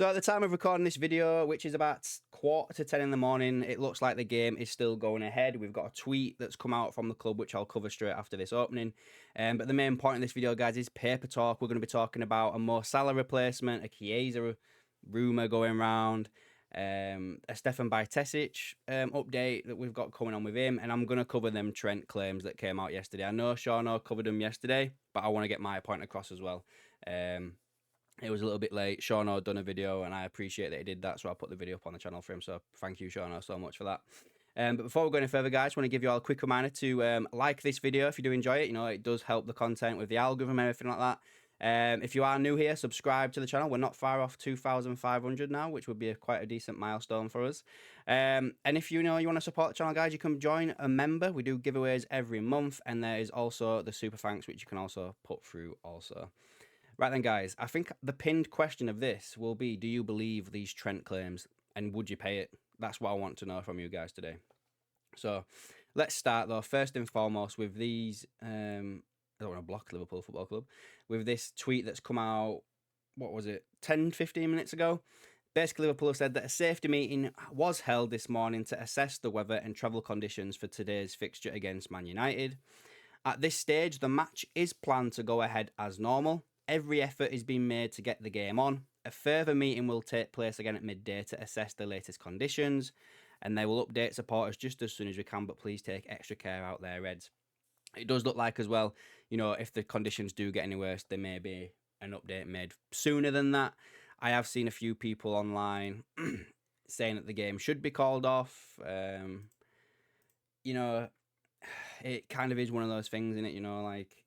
So at the time of recording this video, which is about 9:45 in the morning, it looks like the game is still going ahead. We've got a tweet that's come out from the club, which I'll cover straight after this opening. But the main point of this video, guys, is paper talk. We're going to be talking about a Salah replacement, a Chiesa rumour going around, a Stefan Bajtesic update that we've got coming on with him, and I'm going to cover them Trent claims that came out yesterday. I know Seano covered them yesterday, but I want to get my point across as well. It was a little bit late. Seano had done a video, and I appreciate that he did that, so I put the video up on the channel for him. So thank you, Seano, so much for that. But before we go any further, guys, I want to give you all a quick reminder to like this video if you do enjoy it. You know, it does help the content with the algorithm and everything like that. If you are new here, subscribe to the channel. We're not far off 2,500 now, which would be quite a decent milestone for us. And if you want to support the channel, guys, you can join a member. We do giveaways every month, and there is also the super thanks, which you can also put through also. Right then, guys, I think the pinned question of this will be, do you believe these Trent claims, and would you pay it? That's what I want to know from you guys today. So let's start, though, first and foremost with these, I don't want to block Liverpool Football Club, with this tweet that's come out, what was it, 10, 15 minutes ago? Basically, Liverpool have said that a safety meeting was held this morning to assess the weather and travel conditions for today's fixture against Man United. At this stage, the match is planned to go ahead as normal. Every effort is being made to get the game on. A further meeting will take place again at midday to assess the latest conditions, and they will update supporters just as soon as we can, but please take extra care out there, Reds. It does look like as well, if the conditions do get any worse, there may be an update made sooner than that. I have seen a few people online saying that the game should be called off. It kind of is one of those things, isn't it? Like,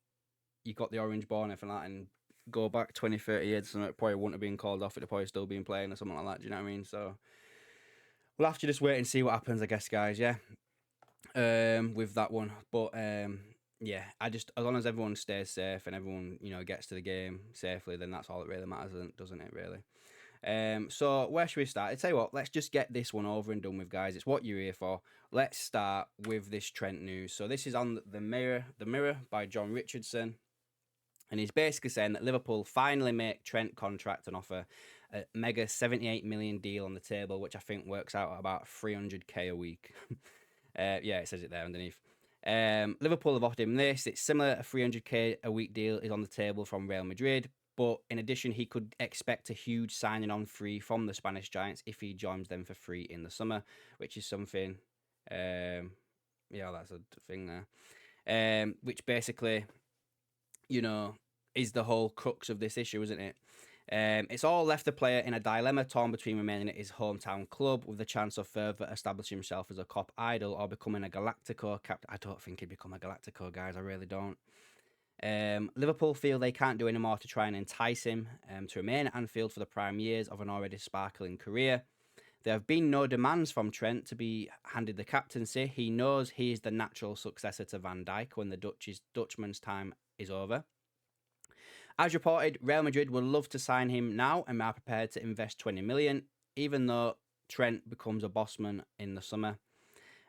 you got the orange ball and everything like that, and go back 20, 30 years, and it probably wouldn't have been called off. It'd probably still been playing or something like that. Do you know what I mean? So we'll have to just wait and see what happens, I guess, guys. Yeah. With that one, but yeah, as long as everyone stays safe and everyone gets to the game safely, then that's all that really matters, doesn't it? Really. So where should we start? I tell you what, let's just get this one over and done with, guys. It's what you're here for. Let's start with this Trent news. So this is on the Mirror by John Richardson. And he's basically saying that Liverpool finally make Trent contract and offer a mega 78 million deal on the table, which I think works out at about 300k a week. Yeah, it says it there underneath. Liverpool have offered him this. It's similar. A 300k a week deal is on the table from Real Madrid. But in addition, he could expect a huge signing on free from the Spanish Giants if he joins them for free in the summer, which is something. Yeah, that's a thing there. Which basically, is the whole crux of this issue, isn't it? It's all left the player in a dilemma, torn between remaining at his hometown club with the chance of further establishing himself as a cop idol or becoming a Galactico captain. I don't think he'd become a Galactico, guys. I really don't. Liverpool feel they can't do any more to try and entice him to remain at Anfield for the prime years of an already sparkling career. There have been no demands from Trent to be handed the captaincy. He knows he is the natural successor to Van Dijk when the Dutchman's time is over. As reported, Real Madrid would love to sign him now and are prepared to invest 20 million, even though Trent becomes a bossman in the summer.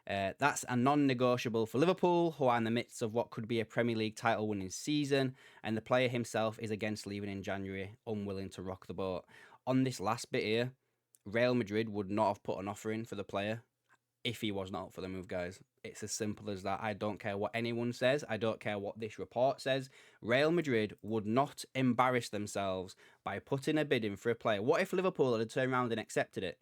That's a non-negotiable for Liverpool, who are in the midst of what could be a Premier League title-winning season, and the player himself is against leaving in January, unwilling to rock the boat. On this last bit here, Real Madrid would not have put an offer in for the player if he was not up for the move, guys. It's as simple as that. I don't care what anyone says. I don't care what this report says. Real Madrid would not embarrass themselves by putting a bid in for a player. What if Liverpool had turned around and accepted it?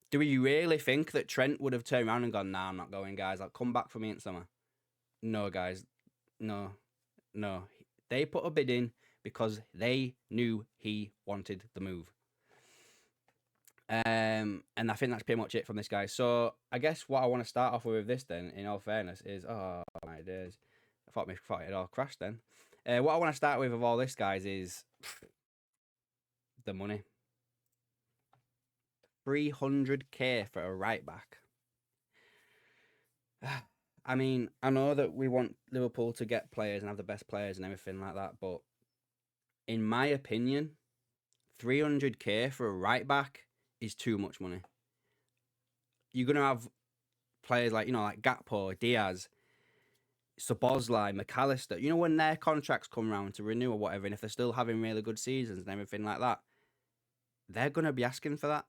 Do we really think that Trent would have turned around and gone, nah, I'm not going, guys. I'll come back for me in summer. No, guys. No. They put a bid in because they knew he wanted the move. And I think that's pretty much it from this guy. So I guess what I want to start off with this then, in all fairness, is oh my days. I thought it had all crashed then. What I want to start with of all this, guys, is the money. 300k for a right back. I mean, I know that we want Liverpool to get players and have the best players and everything like that, but in my opinion, 300k for a right back is too much money. You're going to have players like, like Gakpo, Diaz, Szoboszlai, McAllister. When their contracts come around to renew or whatever, and if they're still having really good seasons and everything like that, they're going to be asking for that.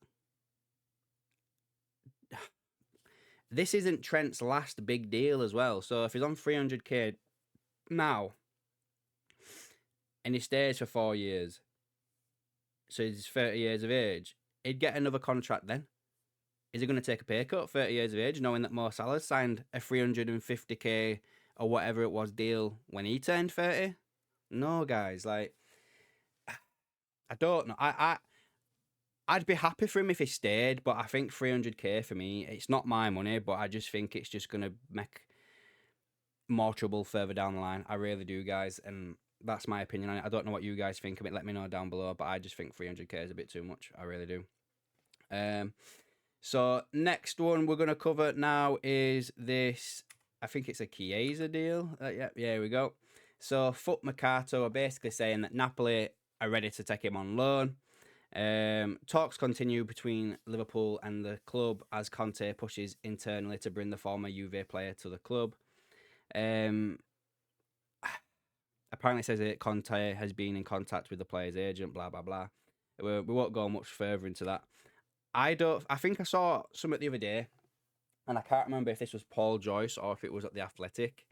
This isn't Trent's last big deal as well. So if he's on 300k now and he stays for 4 years, so he's 30 years of age, he'd get another contract then. Is he going to take a pay cut 30 years of age, knowing that Mo Salah signed a 350k or whatever it was deal when he turned 30? No, guys. Like, I don't know. I'd be happy for him if he stayed, but I think 300k for me, it's not my money, but I just think it's just going to make more trouble further down the line. I really do, guys. And that's my opinion on it. I don't know what you guys think of it. Let me know down below, but I just think 300k is a bit too much. I really do. So next one we're going to cover now is this, I think it's a Chiesa deal. Yeah, here we go. So Foot Mercato are basically saying that Napoli are ready to take him on loan. Talks continue between Liverpool and the club as Conte pushes internally to bring the former Juve player to the club. Apparently says that Conte has been in contact with the player's agent, blah, blah, blah. We won't go much further into that. I think I saw something the other day, and I can't remember if this was Paul Joyce or if it was at The Athletic,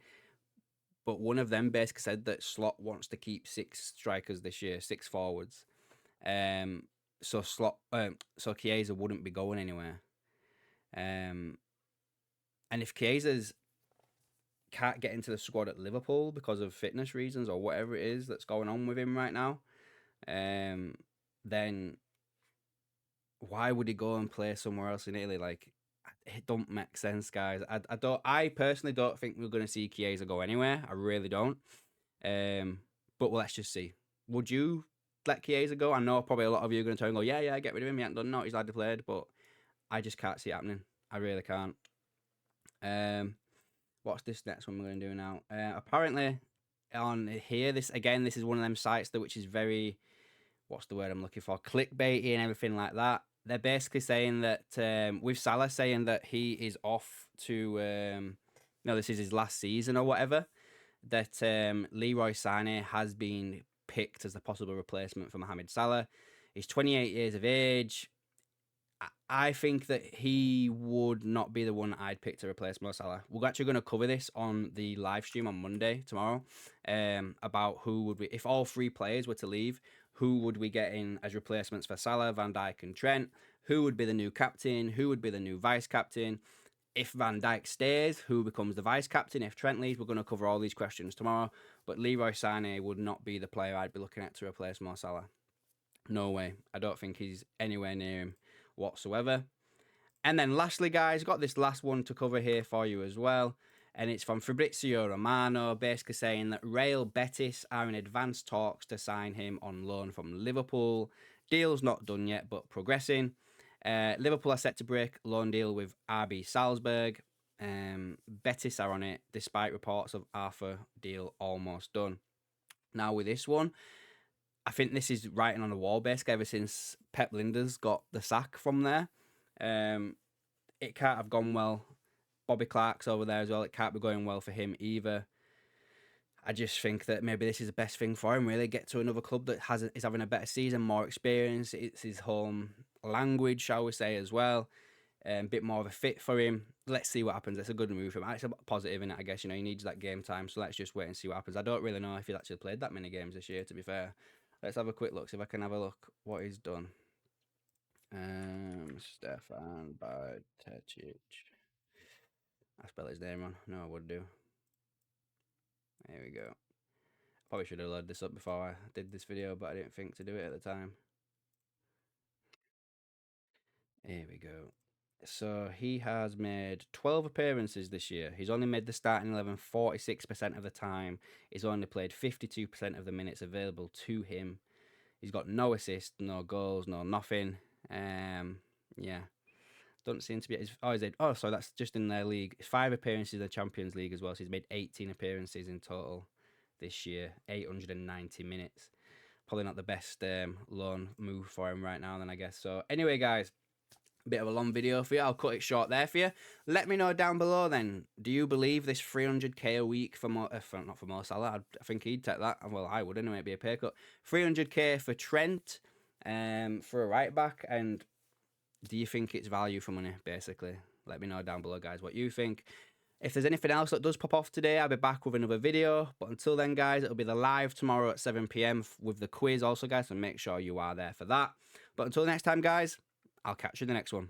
but one of them basically said that Slot wants to keep 6 strikers this year, 6 forwards. So Chiesa wouldn't be going anywhere. And if Chiesa's can't get into the squad at Liverpool because of fitness reasons or whatever it is that's going on with him right now, then why would he go and play somewhere else in Italy? Like, it don't make sense, guys. I personally don't think we're going to see Chiesa go anywhere. I really don't. But let's just see. Would you let Chiesa go? I know probably a lot of you are going to try and go, yeah, get rid of him. He hasn't done nothing. He's hardly played, but I just can't see it happening. I really can't. What's this next one we're going to do now? Apparently, on here, this is one of them sites which is very, what's the word I'm looking for? Clickbaity and everything like that. They're basically saying that with Salah saying that he is off to this is his last season or whatever. That Leroy Sané has been picked as the possible replacement for Mohamed Salah. He's 28 years of age. I think that he would not be the one I'd pick to replace Mo Salah. We're actually going to cover this on the live stream on Monday, tomorrow, about who would we, if all 3 players were to leave, who would we get in as replacements for Salah, Van Dijk and Trent? Who would be the new captain? Who would be the new vice-captain? If Van Dijk stays, who becomes the vice-captain? If Trent leaves, we're going to cover all these questions tomorrow. But Leroy Sané would not be the player I'd be looking at to replace Mo Salah. No way. I don't think he's anywhere near him whatsoever. And then lastly, guys, got this last one to cover here for you as well. And it's from Fabrizio Romano, basically saying that Real Betis are in advanced talks to sign him on loan from Liverpool. Deal's not done yet, but progressing. Liverpool are set to break loan deal with RB Salzburg. Betis are on it, despite reports of Arthur deal almost done. Now with this one, I think this is writing on the wall, basically, ever since Pep Lijnders got the sack from there. It can't have gone well. Bobby Clark's over there as well. It can't be going well for him either. I just think that maybe this is the best thing for him, really. Get to another club that is having a better season, more experience. It's his home language, shall we say, as well. A bit more of a fit for him. Let's see what happens. It's a good move for him. It's a positive in it, I guess. He needs that game time, so let's just wait and see what happens. I don't really know if he's actually played that many games this year, to be fair. Let's have a quick look, see if I can have a look what he's done. Stefan Bajcetic. I spell his name wrong. No, I would do. There we go. Probably should have loaded this up before I did this video, but I didn't think to do it at the time. Here we go. So he has made 12 appearances this year. He's only made the starting 11 46% of the time. He's only played 52% of the minutes available to him. He's got no assists, no goals, no nothing. Yeah. Don't seem to be. So that's just in their league. 5 appearances in the Champions League as well. So he's made 18 appearances in total this year. 890 minutes. Probably not the best loan move for him right now, then, I guess. So anyway, guys, a bit of a long video for you. I'll cut it short there for you. Let me know down below then. Do you believe this 300k a week for not for Mo Salah? I think he'd take that. Well, I would anyway. It'd be a pay cut. 300k for Trent. for a right back. And do you think it's value for money, basically? Let me know down below, guys, what you think. If there's anything else that does pop off today, I'll be back with another video. But until then, guys, it'll be the live tomorrow at 7 p.m. with the quiz also, guys, so make sure you are there for that. But until next time, guys, I'll catch you in the next one.